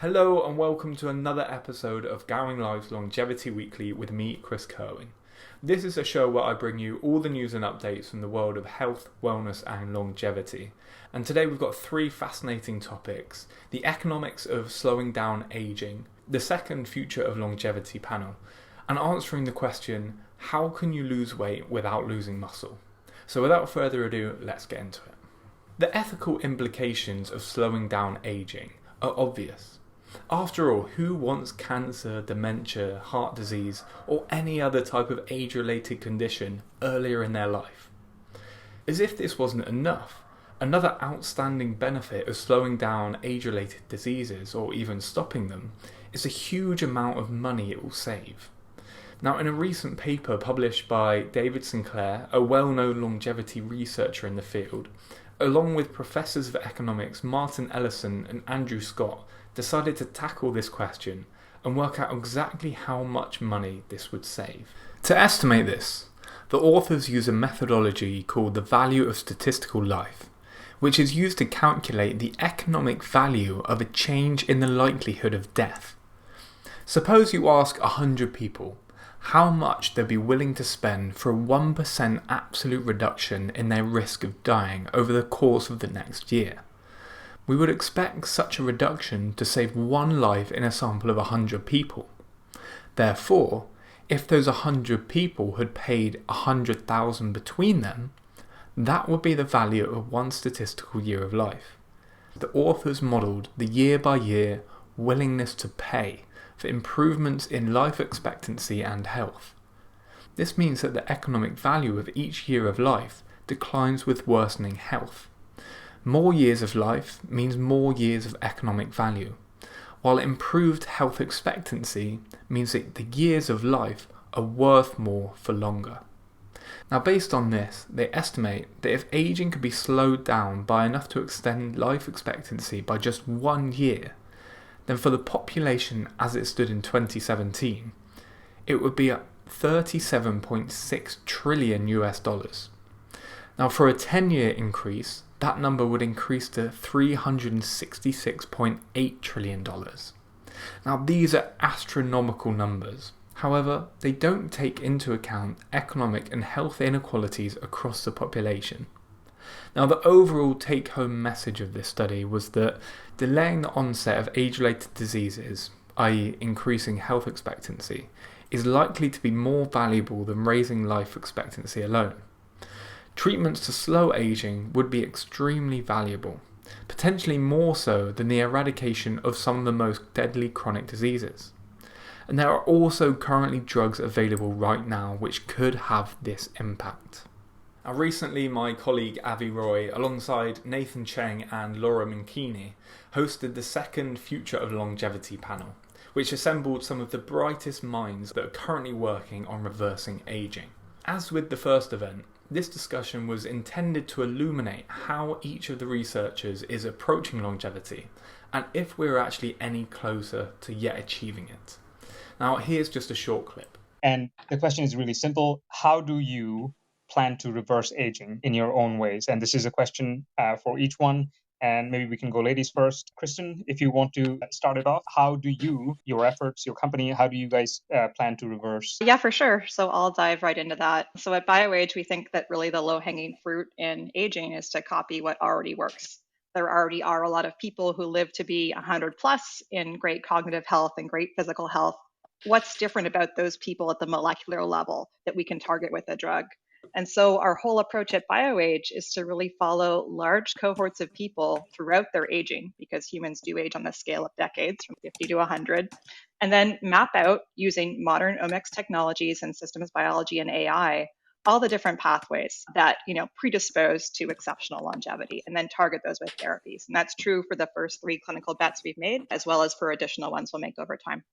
Hello and welcome to another episode of Gowing Live's Longevity Weekly with me, Chris Kerwin. This is a show where I bring you all the news and updates from the world of health, wellness and longevity. And today we've got three fascinating topics: the economics of slowing down ageing, the second Future of Longevity panel, and answering the question, how can you lose weight without losing muscle? So without further ado, let's get into it. The ethical implications of slowing down ageing are obvious. After all, who wants cancer, dementia, heart disease, or any other type of age-related condition earlier in their life? As if this wasn't enough, another outstanding benefit of slowing down age-related diseases, or even stopping them, is the huge amount of money it will save. Now, in a recent paper published by David Sinclair, a well-known longevity researcher in the field, along with professors of economics Martin Ellison and Andrew Scott, decided to tackle this question and work out exactly how much money this would save. To estimate this, the authors use a methodology called the value of statistical life, which is used to calculate the economic value of a change in the likelihood of death. Suppose you ask 100 people how much they'd be willing to spend for a 1% absolute reduction in their risk of dying over the course of the next year. We would expect such a reduction to save one life in a sample of 100 people. Therefore, if those 100 people had paid 100,000 between them, that would be the value of one statistical year of life. The authors modelled the year-by-year willingness to pay for improvements in life expectancy and health. This means that the economic value of each year of life declines with worsening health. More years of life means more years of economic value, while improved health expectancy means that the years of life are worth more for longer. Now, based on this, they estimate that if aging could be slowed down by enough to extend life expectancy by just 1 year, then for the population as it stood in 2017, it would be at $37.6 trillion US. Now, for a 10-year increase, that number would increase to $366.8 trillion. Now, these are astronomical numbers. However, they don't take into account economic and health inequalities across the population. Now, the overall take-home message of this study was that delaying the onset of age-related diseases, i.e. increasing health expectancy, is likely to be more valuable than raising life expectancy alone. Treatments to slow aging would be extremely valuable, potentially more so than the eradication of some of the most deadly chronic diseases. And there are also currently drugs available right now which could have this impact. Now, recently, my colleague Avi Roy, alongside Nathan Cheng and Laura Minkini, hosted the second Future of Longevity panel, which assembled some of the brightest minds that are currently working on reversing aging. As with the first event, this discussion was intended to illuminate how each of the researchers is approaching longevity, and if we're actually any closer to yet achieving it. Now, here's just a short clip. And the question is really simple. How do you plan to reverse aging in your own ways? And this is a question for each one. And maybe we can go ladies first. Kristen, if you want to start it off, how do you, your efforts, your company, how do you guys plan to reverse? Yeah, for sure. So I'll dive right into that. So at BioAge, we think that really the low-hanging fruit in aging is to copy what already works. There already are a lot of people who live to be 100 plus in great cognitive health and great physical health. What's different about those people at the molecular level that we can target with a drug? And so our whole approach at BioAge is to really follow large cohorts of people throughout their aging, because humans do age on the scale of decades from 50 to 100, and then map out using modern omics technologies and systems biology and AI, all the different pathways that predispose to exceptional longevity, and then target those with therapies. And that's true for the first 3 clinical bets we've made, as well as for additional ones we'll make over time.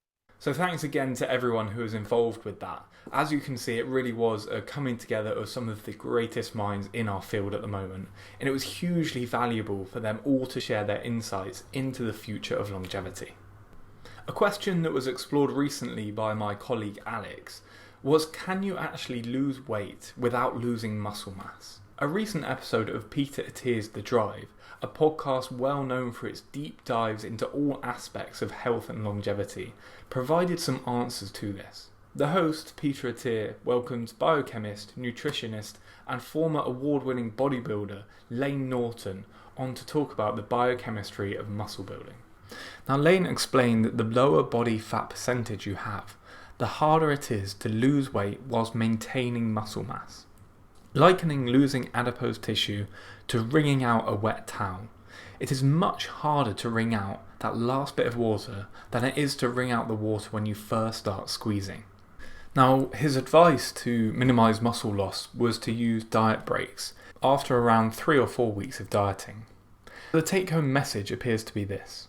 So thanks again to everyone who was involved with that. As you can see, it really was a coming together of some of the greatest minds in our field at the moment, and it was hugely valuable for them all to share their insights into the future of longevity. A question that was explored recently by my colleague Alex was, can you actually lose weight without losing muscle mass? A recent episode of Peter Attia's The Drive, a podcast well known for its deep dives into all aspects of health and longevity, provided some answers to this. The host, Peter Attia, welcomes biochemist, nutritionist, and former award-winning bodybuilder Lane Norton on to talk about the biochemistry of muscle building. Now, Lane explained that the lower body fat percentage you have, the harder it is to lose weight whilst maintaining muscle mass. Likening losing adipose tissue to wringing out a wet towel, it is much harder to wring out that last bit of water than it is to wring out the water when you first start squeezing. Now, his advice to minimise muscle loss was to use diet breaks after around 3 or 4 weeks of dieting. The take-home message appears to be this: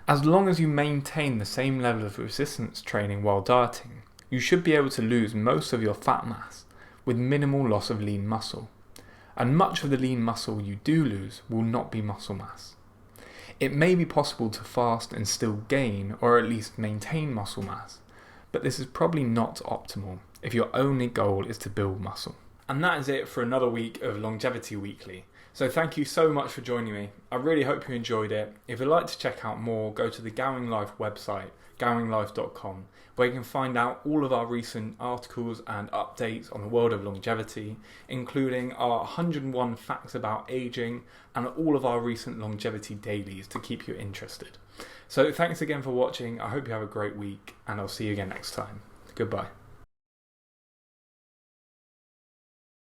as long as you maintain the same level of resistance training while dieting, you should be able to lose most of your fat mass with minimal loss of lean muscle, and much of the lean muscle you do lose will not be muscle mass. It may be possible to fast and still gain or at least maintain muscle mass, but this is probably not optimal if your only goal is to build muscle. And that is it for another week of Longevity Weekly. So thank you so much for joining me. I really hope you enjoyed it. If you'd like to check out more, go to the Gowing Life website, gowinglife.com, where you can find out all of our recent articles and updates on the world of longevity, including our 101 facts about aging and all of our recent longevity dailies to keep you interested. So thanks again for watching. I hope you have a great week, and I'll see you again next time. Goodbye.